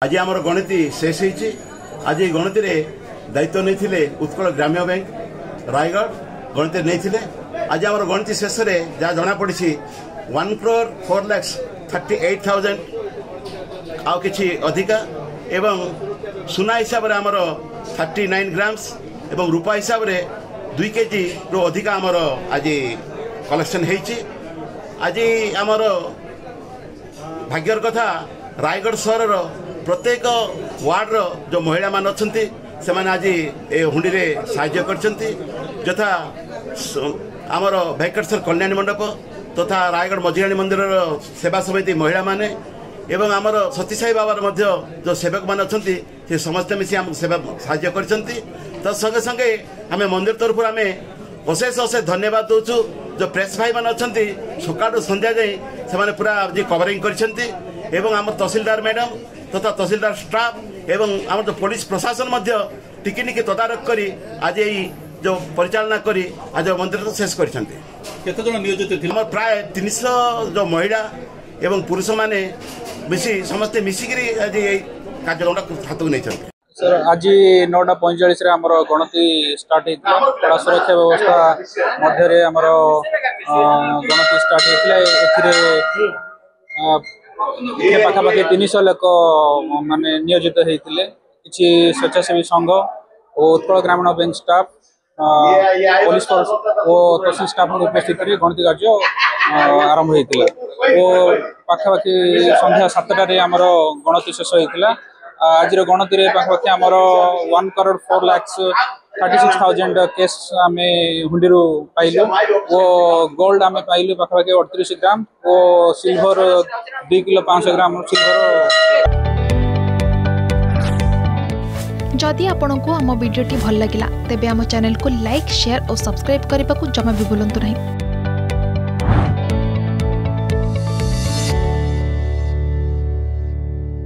आज आम गणति शेष होती आज गणति दायित्व नहीं उत्कल ग्राम्य बैंक रायगढ़ गणति नहीं आज आम गणति शेष में जहाँ जना पड़ी 1,04,38,000 आउ कि अधिका एवं सुना हिसाब से आमर 39 ग्राम्स एवं रूपा हिसाब से 2 kg रु अधिका आमर आज कलेक्शन होती आज आमर भाग्यर कथा रायगढ़ सहर प्रत्येक वार्ड जो महिला मान अच्छा से आज ए हुंडी रे साहाय्य करछंती यथा आमर भैकटसर कल्याणी मंडप तथा रायगढ़ मझिराणी मंदिर सेवा समिति महिला माने एवं आमर सती साई बाबार जो सेवक मान अच्छा से समस्ते मिसी आम सेवा साहाय्य करछंती तो संगे संगे आम मंदिर तरफ आम अशेष अशेष धन्यवाद दौचु जो प्रेस भाई मान अच्छा सकाळ संध्या जाए से पूरा आज कवरिंग करछंती एवं आम तहसीलदार मैडम तथा तहसीलदार स्टाफ एवं आम जो पुलिस प्रशासन टिकी तदारख कर आज यही जो परिचालना करी आज मंदिर तो शेष कर प्राय 300 जो महिला एवं पुरुष माने मिसी समस्ते मिसिक आज यही कार्यक्रम हाथ को नहीं सर आज 9:45 गणति स्टार्ट होता कड़ा सुरक्षा व्यवस्था मध्य गणति स्टार्ट होता पाखापाखि 300 लोक माने नियोजित होते किसी स्वेच्छासेवी संघ और उत्कल ग्रामीण बैंक स्टाफ पुलिस फोर्स और तहसील स्टाफ उपस्थित गणति कार्य आरंभ होता पाखापाखि संध्या 7टार आमर गणति शेष होता आज गणति पाखापाखि आमर 1,04,36,000 कैश आम हुंडी पाइलु वो गोल्ड आम पाइलु पाखापाखि 38 ग्राम और सिल्वर 2 किलो 500 ग्राम सिल्वर। जदि आपंक आम भिडी भल लगा तेब आम चैनल को लाइक शेयर और सब्सक्राइब करने को जमा भी भूलु नहीं।